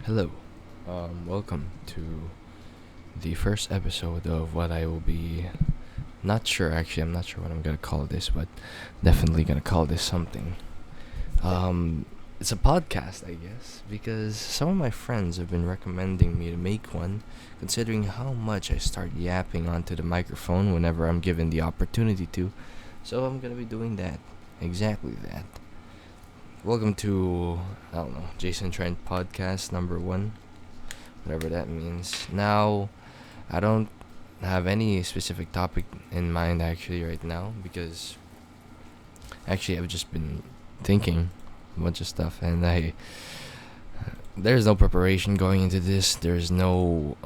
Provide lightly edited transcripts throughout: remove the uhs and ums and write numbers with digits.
Hello. Welcome to the first episode of what I will be. Not sure, actually, I'm not sure what I'm gonna call this, but definitely gonna call this something. Um, it's a podcast, I guess, because some of my friends have been recommending me to make one, considering how much I start yapping onto the microphone whenever I'm given the opportunity to. So I'm gonna be doing that. Exactly that. Welcome to, I don't know, Jason Trent Podcast number one, whatever that means. Now, I don't have any specific topic in mind actually right now because actually I've just been thinking a bunch of stuff and there's no preparation going into this. There's no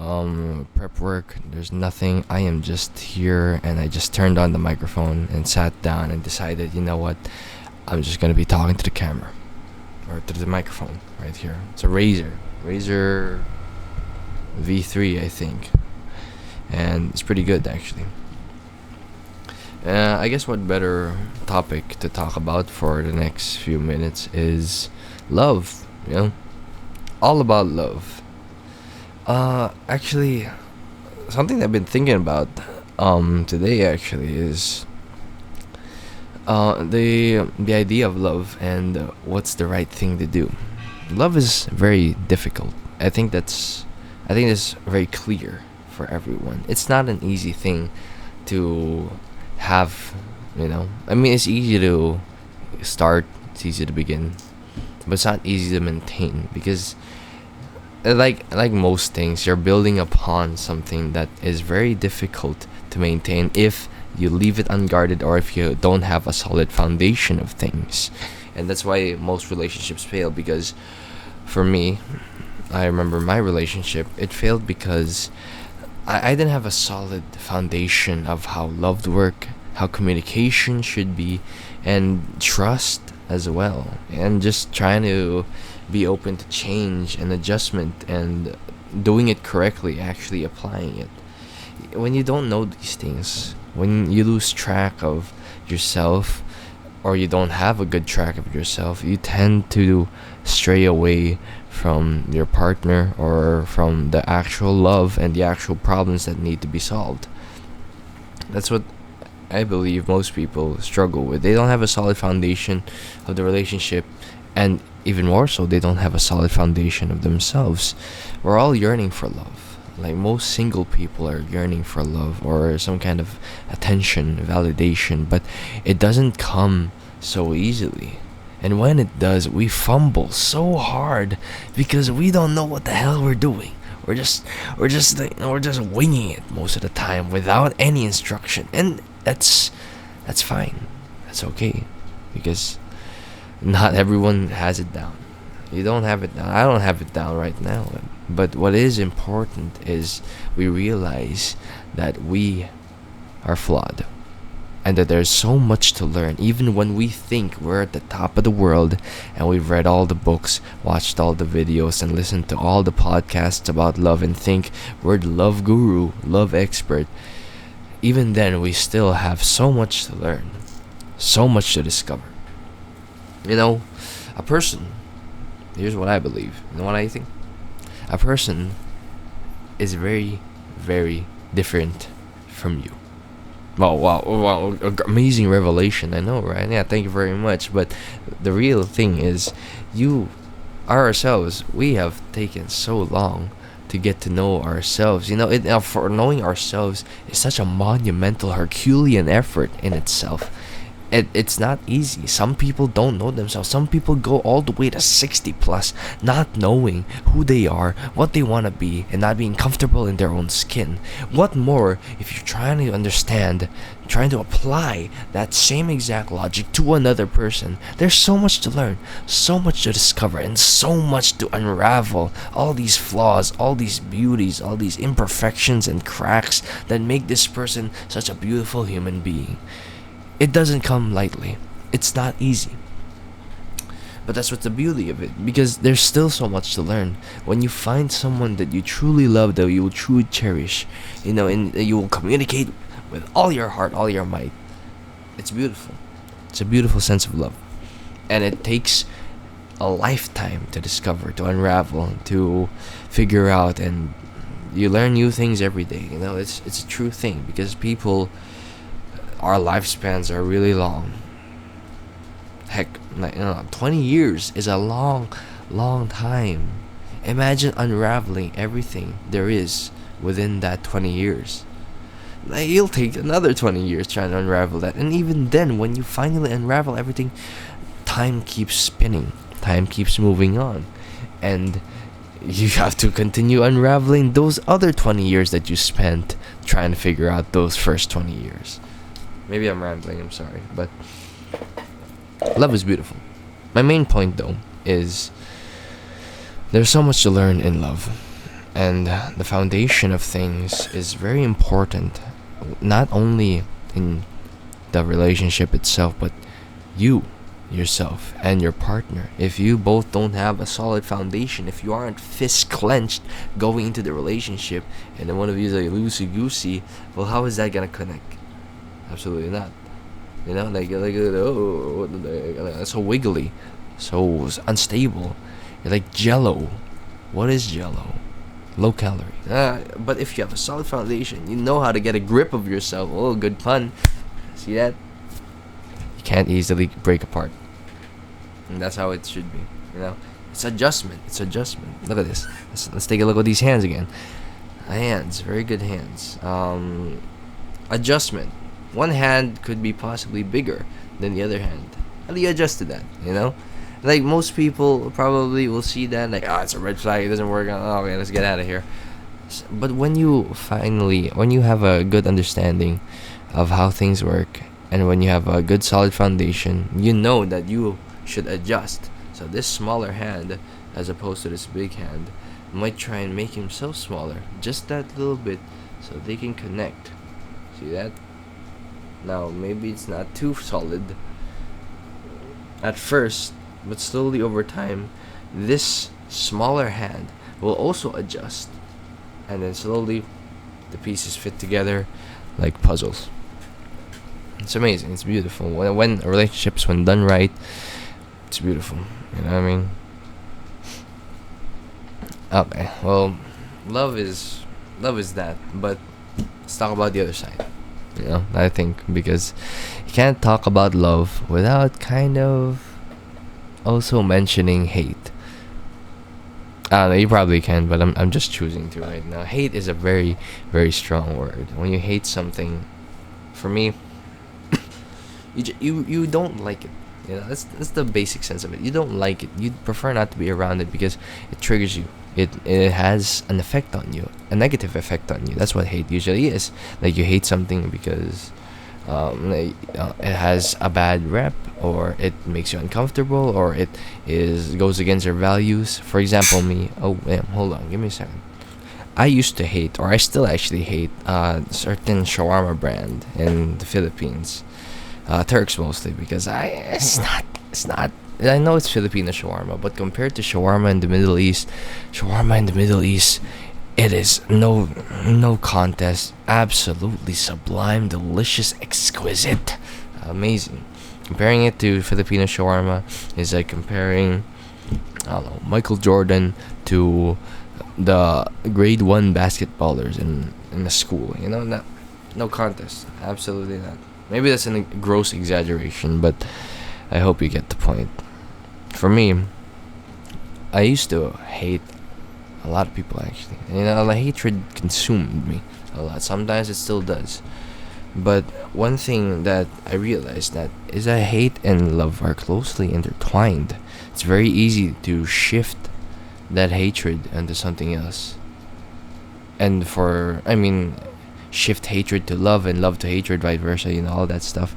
prep work. There's nothing. I am just here and I just turned on the microphone and sat down and decided, you know what? I'm just gonna be talking to the camera or to the microphone right here. It's a Razer V3, I think, and it's pretty good actually. I guess what better topic to talk about for the next few minutes is love. You know, all about love. Actually, something I've been thinking about today actually is the idea of love and what's the right thing to do. Love is very difficult. I think it's very clear for everyone. It's not an easy thing to have, you know. I mean, it's easy to start, it's easy to begin, but it's not easy to maintain because like most things, you're building upon something that is very difficult to maintain if you leave it unguarded or if you don't have a solid foundation of things. And that's why most relationships fail because for me, I remember my relationship, it failed because I didn't have a solid foundation of how love work, how communication should be, and trust as well. And just trying to be open to change and adjustment and doing it correctly, actually applying it. When you don't know these things, when you lose track of yourself or you don't have a good track of yourself, you tend to stray away from your partner or from the actual love and the actual problems that need to be solved. That's what I believe most people struggle with. They don't have a solid foundation of the relationship, and even more so, they don't have a solid foundation of themselves. We're all yearning for love. Like most single people are yearning for love or some kind of attention, validation, but it doesn't come so easily. And when it does, we fumble so hard because we don't know what the hell we're doing. We're just winging it most of the time without any instruction, and that's fine. That's okay because not everyone has it down. You don't have it down. I don't have it down right now. But what is important is we realize that we are flawed and that there's so much to learn even when we think we're at the top of the world and we've read all the books, watched all the videos, and listened to all the podcasts about love and think we're the love guru, love expert. Even then, we still have so much to learn, so much to discover. You know, a person, here's what I believe. You know what I think? A person is very, very different from you. Wow, amazing revelation. I know, right? Yeah, thank you very much. But the real thing is, you, ourselves, we have taken so long to get to know ourselves. You know, for knowing ourselves is such a monumental, Herculean effort in itself. It's not easy. Some people don't know themselves. Some people go all the way to 60 plus, not knowing who they are, what they want to be, and not being comfortable in their own skin. What more if you're trying to understand, trying to apply that same exact logic to another person? There's so much to learn, so much to discover, and so much to unravel. All these flaws, all these beauties, all these imperfections and cracks that make this person such a beautiful human being. It doesn't come lightly. It's not easy. But that's what's the beauty of it, because there's still so much to learn. When you find someone that you truly love, that you will truly cherish, and you will communicate with all your heart, all your might, it's beautiful. It's a beautiful sense of love. And it takes a lifetime to discover, to unravel, to figure out, and you learn new things every day. You know, it's a true thing because people, our lifespans are really long. Heck, 20 years is a long, long time. Imagine unraveling everything there is within that 20 years. Like, you'll take another 20 years trying to unravel that. And even then, when you finally unravel everything, time keeps spinning, time keeps moving on. And you have to continue unraveling those other 20 years that you spent trying to figure out those first 20 years. Maybe I'm rambling, I'm sorry. But love is beautiful. My main point, though, is there's so much to learn in love. And the foundation of things is very important, not only in the relationship itself, but you, yourself, and your partner. If you both don't have a solid foundation, if you aren't fist clenched going into the relationship, and then one of you is like loosey goosey, well, how is that gonna connect? Absolutely not. You know, so wiggly, so unstable. You're like Jello. What is Jello? Low calorie. But if you have a solid foundation, you know how to get a grip of yourself. Oh, good pun. See that? You can't easily break apart. And that's how it should be. You know, it's adjustment. It's adjustment. Look at this. Let's take a look at these hands again. Hands, very good hands. Adjustment. One hand could be possibly bigger than the other hand. How do you adjust to that? You know, like most people probably will see that like, it's a red flag. It doesn't work. Oh man, let's get out of here. But when you have a good understanding of how things work, and when you have a good solid foundation, you know that you should adjust. So this smaller hand, as opposed to this big hand, might try and make himself smaller, just that little bit, so they can connect. See that? Now maybe it's not too solid at first, but slowly over time, this smaller hand will also adjust, and then slowly the pieces fit together like puzzles. It's amazing. It's beautiful. When relationships, when done right, it's beautiful. You know what I mean? Okay. Well, love is that, but let's talk about the other side. You know, I think because you can't talk about love without kind of also mentioning hate. I don't know, you probably can, but I'm just choosing to right now. Hate is a very, very strong word. When you hate something, for me, you don't like it. You know, that's the basic sense of it. You don't like it. You prefer not to be around it because it triggers you. It has an effect on you, a negative effect on you. That's what hate usually is. Like, you hate something because it has a bad rep, or it makes you uncomfortable, or it goes against your values. For example, me. Oh, hold on, give me a second. I used to hate, or I still actually hate, certain shawarma brand in the Philippines. Turks mostly, because it's not. I know it's Filipino shawarma, but compared to shawarma in the Middle East, it is no contest. Absolutely sublime, delicious, exquisite, amazing. Comparing it to Filipino shawarma is like comparing, I don't know, Michael Jordan to the grade 1 basketballers in a school. You know, no contest. Absolutely not. Maybe that's a gross exaggeration, but I hope you get the point. For me, I used to hate a lot of people, actually. You know, like, hatred consumed me a lot. Sometimes it still does. But one thing that I realized that is that hate and love are closely intertwined. It's very easy to shift that hatred into something else. And shift hatred to love and love to hatred, vice versa, you know, all that stuff.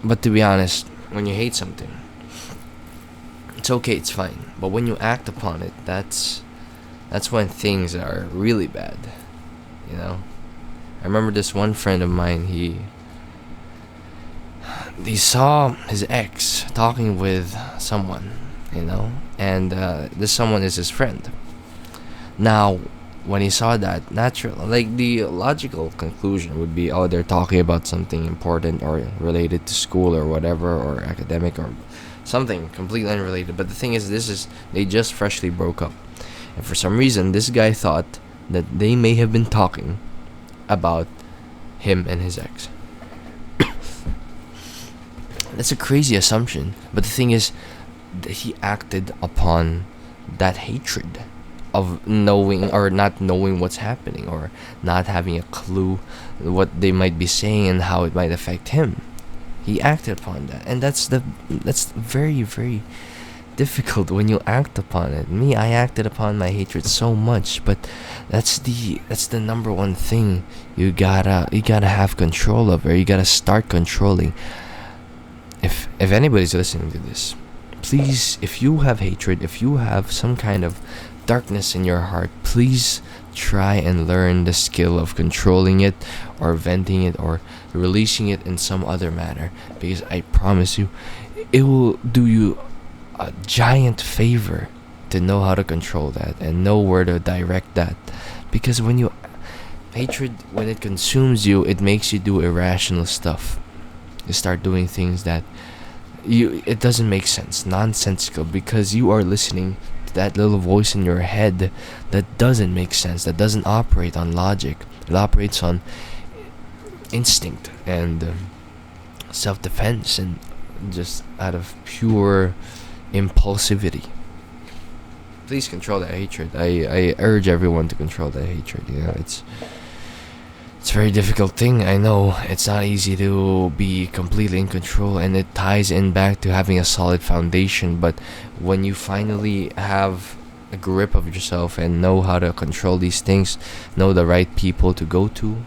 But to be honest, when you hate something, it's okay, it's fine. But when you act upon it, that's when things are really bad. You know? I remember this one friend of mine, he saw his ex talking with someone, you know, and this someone is his friend. Now, when he saw that, the logical conclusion would be, oh, they're talking about something important or related to school or whatever, or academic or something completely unrelated. But the thing is, they just freshly broke up, and for some reason, this guy thought that they may have been talking about him and his ex. That's a crazy assumption. But the thing is, he acted upon that hatred of knowing or not knowing what's happening, or not having a clue what they might be saying and how it might affect him. He acted upon that, and that's very, very difficult when you act upon it. Me, I acted upon my hatred so much, but that's the number one thing you gotta have control of, or you gotta start controlling. If anybody's listening to this, please, if you have hatred, if you have some kind of darkness in your heart, please try and learn the skill of controlling it, or venting it, or releasing it in some other manner, because I promise you, it will do you a giant favor to know how to control that and know where to direct that. Because hatred, when it consumes you, it makes you do irrational stuff. You start doing things that it doesn't make sense, nonsensical, because you are listening to that little voice in your head that doesn't make sense, that doesn't operate on logic. It operates on instinct and self-defense, and just out of pure impulsivity. Please control that hatred. I urge everyone to control that hatred. It's a very difficult thing. I know it's not easy to be completely in control, and it ties in back to having a solid foundation. But when you finally have a grip of yourself and know how to control these things, know the right people to go to,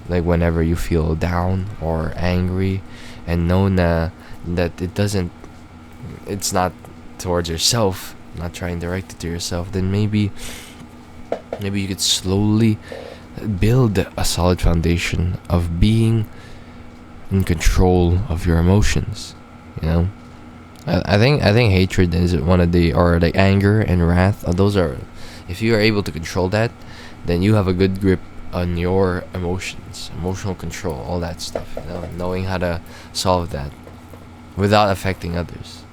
like whenever you feel down or angry, and know that it's not towards yourself, not trying to direct it to yourself, then maybe you could slowly build a solid foundation of being in control of your emotions. I think hatred is one of the, or like anger and wrath, those are, if you are able to control that, then you have a good grip on your emotions, emotional control, all that stuff, knowing how to solve that without affecting others.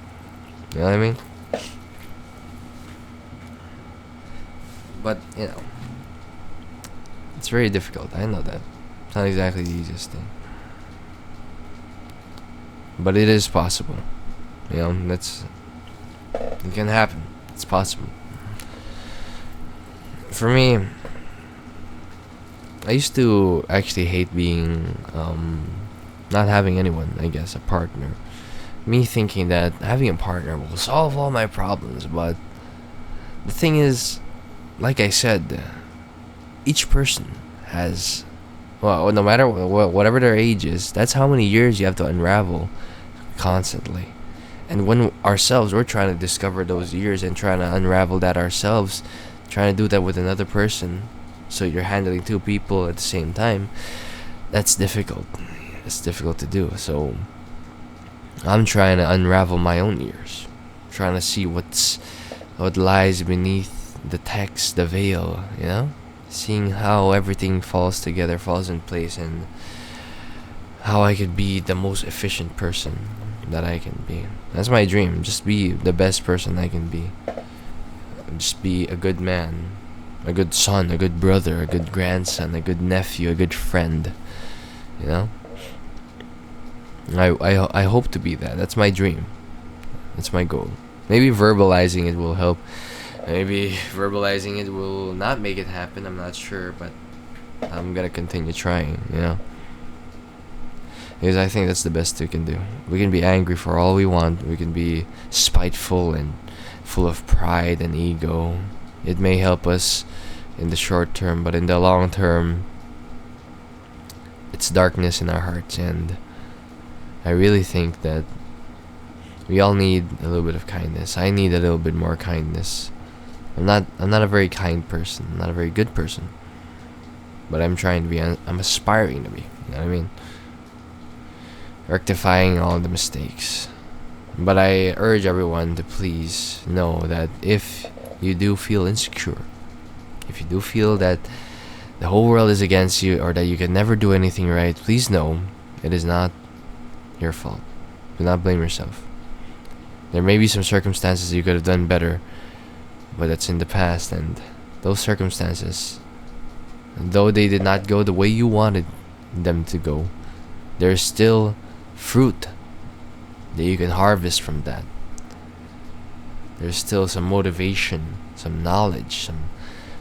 You know what I mean? But it's very difficult. I know that. It's not exactly the easiest thing. But it is possible. It can happen. It's possible. For me, I used to actually hate being, not having anyone, I guess, a partner. Me thinking that having a partner will solve all my problems, but the thing is, like I said, each person has, well, no matter whatever their age is, that's how many years you have to unravel constantly. And when we're trying to discover those years and trying to unravel that ourselves, trying to do that with another person, so you're handling two people at the same time, that's difficult. It's difficult to do. So I'm trying to unravel my own years, trying to see what lies beneath the text, the veil, seeing how everything falls together, falls in place, and how I could be the most efficient person that I can be. That's my dream. Just be the best person I can be. Just be a good man, a good son, a good brother, a good grandson, a good nephew, a good friend. I hope to be that. That's my dream. That's my goal. Maybe verbalizing it will help. Maybe verbalizing it will not make it happen. I'm not sure, but I'm gonna continue trying. Because I think that's the best we can do. We can be angry for all we want. We can be spiteful and full of pride and ego. It may help us in the short term, but in the long term, it's darkness in our hearts. And I really think that we all need a little bit of kindness. I need a little bit more kindness. I'm not a very kind person. I'm not a very good person. But I'm trying to be. I'm aspiring to be. You know what I mean? Rectifying all the mistakes. But I urge everyone to please know that if you do feel insecure, if you do feel that the whole world is against you, or that you can never do anything right, please know it is not your fault. Do not blame yourself. There may be some circumstances you could have done better, but that's in the past, and those circumstances, though they did not go the way you wanted them to go, there's still fruit that you can harvest from that. There's still some motivation, some knowledge,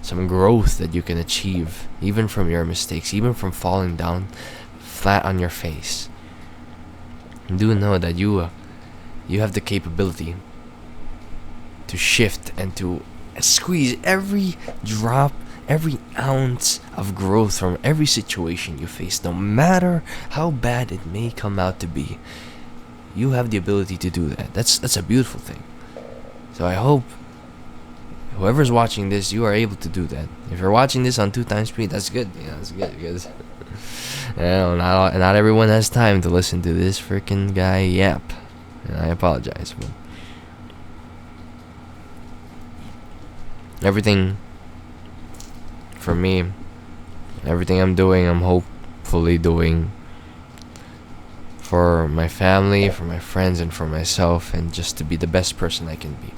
some growth that you can achieve, even from your mistakes, even from falling down flat on your face. Do know that you have the capability to shift and to squeeze every drop, every ounce of growth from every situation you face, no matter how bad it may come out to be. You have the ability to do that. That's a beautiful thing. So I hope whoever's watching this, you are able to do that. If you're watching this on 2x speed, that's good. Yeah, that's good because not everyone has time to listen to this freaking guy yap. And I apologize, but everything for me, everything I'm doing, I'm hopefully doing for my family, for my friends, and for myself, and just to be the best person I can be.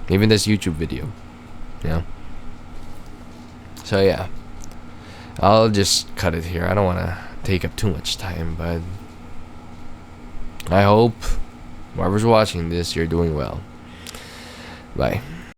Even this YouTube video, you know. So yeah, I'll just cut it here. I don't want to take up too much time, but I hope whoever's watching this, you're doing well. Bye.